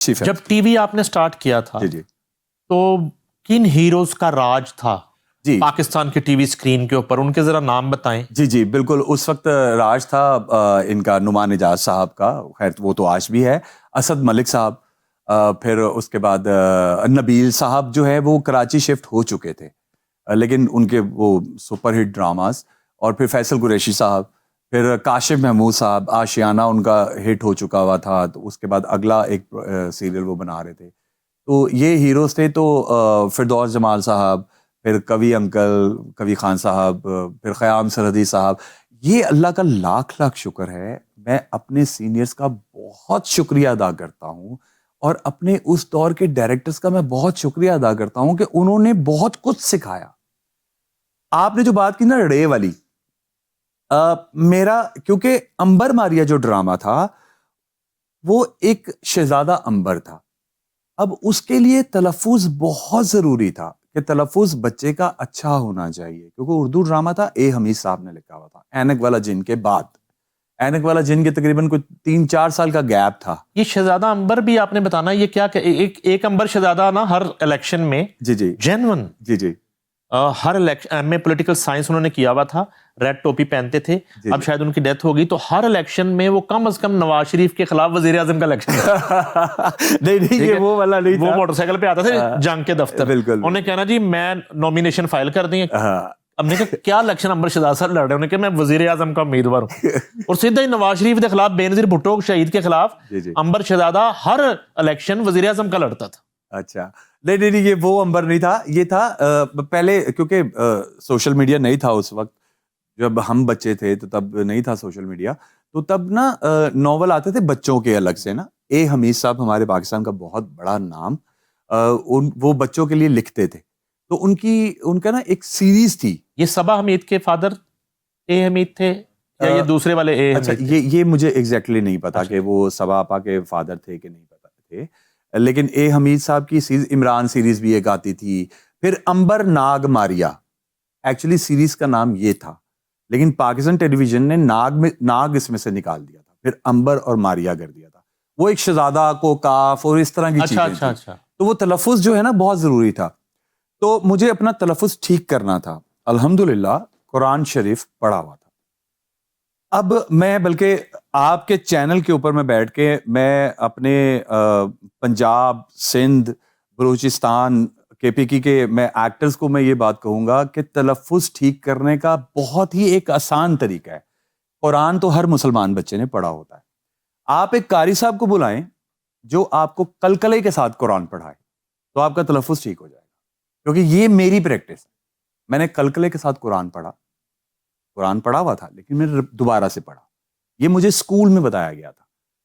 جب T V آپ نے سٹارٹ کیا تھا تو کن ہیروز کا راج تھا پاکستان کے ٹی وی سکرین کے اوپر؟ ان کے ذرا نام بتائیں۔ جی بالکل، اس وقت راج تھا ان کا نعمان اعجاز صاحب کا، خیر وہ تو آج بھی ہے، اسد ملک صاحب، پھر اس کے بعد نبیل صاحب جو ہے وہ کراچی شفٹ ہو چکے تھے لیکن ان کے وہ سپر ہٹ ڈراماز، اور پھر فیصل قریشی صاحب، پھر کاشف محمود صاحب، آشیانہ ان کا ہٹ ہو چکا ہوا تھا، تو اس کے بعد اگلا ایک سیریل وہ بنا رہے تھے، تو یہ ہیروز تھے۔ تو فردوس جمال صاحب، پھر کوی انکل، کوی خان صاحب، پھر خیام سرحدی صاحب، یہ اللہ کا لاکھ لاکھ شکر ہے، میں اپنے سینئرز کا بہت شکریہ ادا کرتا ہوں، اور اپنے اس دور کے ڈائریکٹرز کا میں بہت شکریہ ادا کرتا ہوں کہ انہوں نے بہت کچھ سکھایا۔ آپ نے جو بات کی نا رے والی، میرا کیونکہ امبر ماریا جو ڈرامہ تھا وہ ایک شہزادہ امبر تھا، اب اس کے لیے تلفظ بہت ضروری تھا کہ تلفظ بچے کا اچھا ہونا چاہیے، کیونکہ اردو ڈرامہ تھا، اے حمید صاحب نے لکھا ہوا تھا، اینک والا جن کے بعد، اینک والا جن کے تقریباً کوئی 3-4 سال کا گیپ تھا۔ یہ شہزادہ امبر بھی آپ نے بتانا یہ کیا کہ ایک امبر شہزادہ نا ہر الیکشن میں جینون ہر election M A political science انہوں نے کیا ہوا تھا، ریڈ ٹوپی پہنتے تھے، اب شاید ان کی ڈیتھ ہوگی، تو ہر الیکشن میں وہ کم از کم نواز شریف کے خلاف وزیر اعظم کا الیکشن نہیں یہ وہ والا نہیں تھا، وہ موٹر سائیکل پہ آتا تھا جنگ کے دفتر، بالکل انہوں نے کہنا جی میں نومینیشن فائل کر دیں، اب نے کہا کیا الیکشن امبر شہزادہ صاحب لڑ رہے ہیں، انہوں نے کہا میں وزیر اعظم کا امیدوار ہوں، اور سیدھا ہی نواز شریف کے خلاف، بے نظیر بھٹو شہید کے خلاف امبر شہزادہ ہر الیکشن وزیر اعظم کا لڑتا تھا۔ اچھا نہیں یہ وہ امبر نہیں تھا، یہ تھا پہلے، کیونکہ سوشل میڈیا نہیں تھا اس وقت، جب ہم بچے تھے تو تب نہیں تھا سوشل میڈیا، تو تب نا ناول آتے تھے بچوں کے الگ سے نا، اے حمید صاحب ہمارے پاکستان کا بہت بڑا نام، وہ بچوں کے لیے لکھتے تھے، تو ان کا نا ایک سیریز تھی۔ یہ صبا حمید کے فادر اے حمید تھے یا یہ دوسرے والے اے حمید؟ اچھا یہ مجھے ایگزیکٹلی نہیں پتا کہ وہ صبا آپا کے فادر تھے کہ نہیں پتا تھے، لیکن اے حمید صاحب کی عمران سیریز بھی ایک آتی تھی، پھر امبر ناگ ماریا، ایکچولی سیریز کا نام یہ تھا، لیکن پاکستان ٹیلی ویژن نے ناگ اس میں سے نکال دیا تھا، پھر امبر اور ماریا کر دیا تھا، وہ ایک شہزادہ کو کاف اور اس طرح کی چیزیں تھیں، تو وہ تلفظ جو ہے نا بہت ضروری تھا، تو مجھے اپنا تلفظ ٹھیک کرنا تھا، الحمدللہ قرآن شریف پڑھا ہوا تھا، اب میں بلکہ آپ کے چینل کے اوپر میں بیٹھ کے میں اپنے پنجاب، سندھ، بلوچستان، کے پی کی کے میں ایکٹرز کو میں یہ بات کہوں گا کہ تلفظ ٹھیک کرنے کا بہت ہی ایک آسان طریقہ ہے، قرآن تو ہر مسلمان بچے نے پڑھا ہوتا ہے، آپ ایک قاری صاحب کو بلائیں جو آپ کو قلقلے کے ساتھ قرآن پڑھائے تو آپ کا تلفظ ٹھیک ہو جائے گا، کیونکہ یہ میری پریکٹس ہے، میں نے قلقلے کے ساتھ قرآن پڑھا ہوا تھا، لیکن میں نے دوبارہ سے پڑھا، یہ مجھے اسکول میں بتایا گیا تھا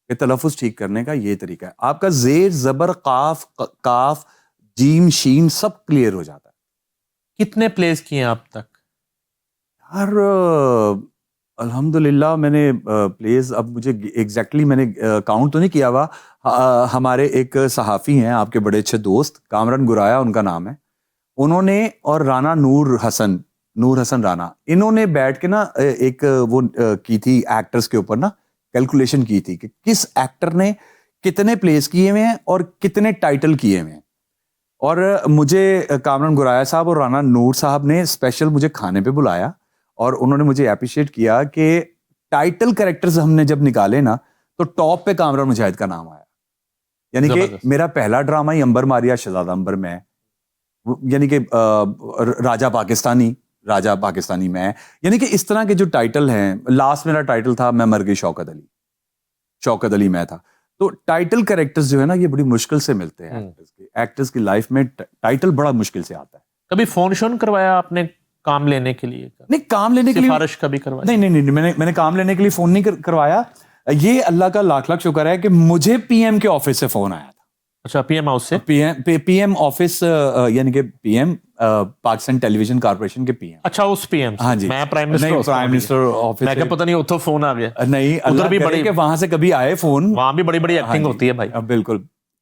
کہ تلفظ ٹھیک کرنے کا یہ طریقہ ہے، آپ کا زیر زبر قاف جیم شین سب کلیئر ہو جاتا ہے۔ کتنے پلیز کیے ہیں اب تک؟ یار الحمدللہ میں نے پلیز، اب مجھے ایگزیکٹلی میں نے کاؤنٹ تو نہیں کیا ہوا، ہمارے ایک صحافی ہیں آپ کے بڑے اچھے دوست، کامران گرایا ان کا نام ہے، انہوں نے اور رانا نور حسن رانا، انہوں نے بیٹھ کے نا ایک وہ کی تھی ایکٹرز کے اوپر نا کیلکولیشن کی تھی کہ کس ایکٹر نے کتنے پلیز کیے ہوئے ہیں اور کتنے ٹائٹل کیے ہوئے ہیں، اور مجھے کامران گرایا صاحب اور رانا نور صاحب نے اسپیشل مجھے کھانے پہ بلایا، اور انہوں نے مجھے اپریشیٹ کیا کہ ٹائٹل کریکٹرز ہم نے جب نکالے نا تو ٹاپ پہ کامران مجاہد کا نام آیا، یعنی کہ میرا پہلا ڈرامہ ہی امبر ماریا شہزادہ امبر میں، یعنی کہ راجہ پاکستانی میں، یعنی کہ اس طرح کے جو ٹائٹل ہیں، لاسٹ میرا ٹائٹل تھا میں مر گئی شوکت علی میں تھا، تو ٹائٹل کریکٹرز جو ہے نا یہ بڑی مشکل سے ملتے ہیں ایکٹرز کی لائف میں، ٹائٹل بڑا مشکل سے آتا ہے۔ کبھی فون شون کروایا آپ نے کام لینے کے لیے؟ نہیں کام لینے کے لیے سفارش کبھی کروایا؟ نہیں میں نے کام لینے کے لیے فون نہیں کروایا، یہ اللہ کا لاکھ لاکھ شکر ہے کہ مجھے پی ایم کے آفس سے فون آیا تھا۔ اچھا پی ایم ہاؤس سے؟ پی ایم آفس یعنی کہ پی ایم پاکستان ٹیلی ویژن کارپوریشن کے پی ایم۔ اچھا اس پی ایم؟ ہاں جی، میں پرائم منسٹر آفس، میں کہ پتہ نہیں اتھو فون آ گیا، نہیں ادھر بھی بڑی کہ وہاں سے کبھی آئے فون، وہاں بھی بڑی بڑی ایکٹنگ ہوتی ہے بھائی۔ بالکل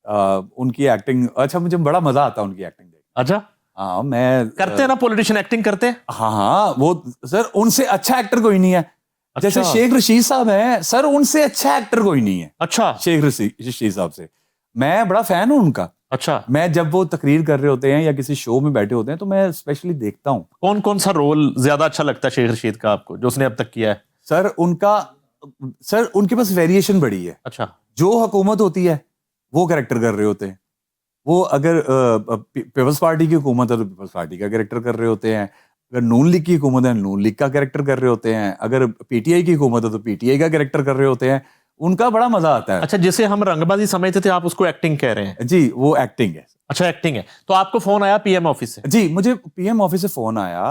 ان کی ایکٹنگ، اچھا مجھے بڑا مزہ آتا ہے ان کی ایکٹنگ دیکھ۔ اچھا ہاں میں کرتے ہیں نا پولیٹیشین ایکٹنگ کرتے ہیں؟ ہاں وہ سر ان سے اچھا ایکٹر کوئی نہیں ہے، جیسے شیخ رشید صاحب ہیں سر، ان سے اچھا ایکٹر کوئی نہیں ہے۔ اچھا شیخ رشید صاحب سے میں بڑا فین ہوں ان کا. اچھا, میں جب وہ تقریر کر رہے ہوتے ہیں یا کسی شو میں بیٹھے ہوتے ہیں تو میں اسپیشلی دیکھتا ہوں. کون کون سا رول زیادہ اچھا لگتا ہے شیخ رشید کا آپ کو جو اس نے اب تک کیا ہے؟ سر ان کے پاس ویریشن بڑی ہے. اچھا, جو حکومت ہوتی ہے وہ کریکٹر کر رہے ہوتے ہیں. وہ اگر پیپلز پارٹی کی حکومت ہے تو پیپلز پارٹی کا کریکٹر کر رہے ہوتے ہیں. اگر نون لیگ کی حکومت ہے نون لیگ کا کریکٹر کر رہے ہوتے ہیں. اگر پی ٹی آئی کی حکومت ہے تو پی ٹی آئی کا کریکٹر کر رہے ہوتے ہیں. ان کا بڑا مزہ آتا ہے. اچھا, جسے ہم رنگ بازی سمجھتے تھے آپ اس کو ایکٹنگ کہہ رہے ہیں؟ جی وہ ایکٹنگ ہے. اچھا, ایکٹنگ ہے. تو آپ کو فون آیا پی ایم آفس سے؟ جی مجھے پی ایم آفس سے فون آیا.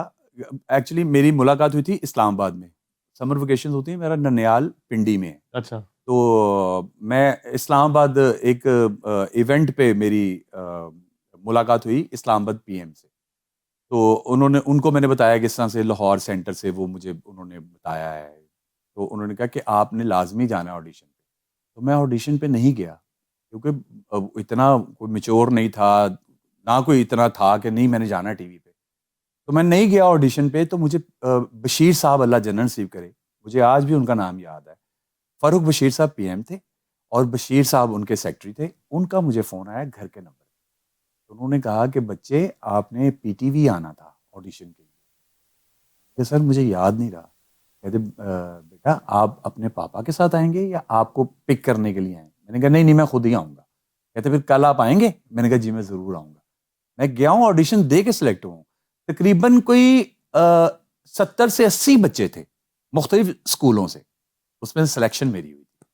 ایکچولی میری ملاقات ہوئی تھی اسلام آباد میں. سمر ویکیشن ہوتی ہیں, میرا ننیال پنڈی میں ہے. اچھا, تو میں اسلام آباد ایک ایونٹ پہ میری ملاقات ہوئی اسلام آباد پی ایم سے. تو ان کو میں نے بتایا کہ اس طرح سے لاہور سینٹر سے وہ مجھے انہوں نے بتایا ہے. تو انہوں نے کہا کہ آپ نے لازمی جانا ہے آڈیشن پہ. تو میں آڈیشن پہ نہیں گیا کیونکہ اتنا کوئی میچور نہیں تھا, نہ کوئی اتنا تھا کہ نہیں میں نے جانا ٹی وی پہ. تو میں نہیں گیا آڈیشن پہ. تو مجھے بشیر صاحب اللہ جنت نصیب کرے, مجھے آج بھی ان کا نام یاد ہے. فاروق بشیر صاحب پی ایم تھے اور بشیر صاحب ان کے سیکٹری تھے. ان کا مجھے فون آیا گھر کے نمبر. انہوں نے کہا کہ بچے آپ نے پی ٹی وی آنا تھا آڈیشن کے لیے. کہ سر مجھے یاد نہیں رہا. کہتے بیٹا آپ اپنے پاپا کے ساتھ آئیں گے یا آپ کو پک کرنے کے لیے آئیں؟ میں نے کہا نہیں میں خود ہی آؤں گا. کہتے پھر کل آپ آئیں گے؟ میں نے کہا جی میں ضرور آؤں گا. میں گیا ہوں, آڈیشن دے کے سلیکٹ ہوں. تقریباً کوئی 70 سے 80 بچے تھے مختلف اسکولوں سے. اس میں سلیکشن میری ہوئی.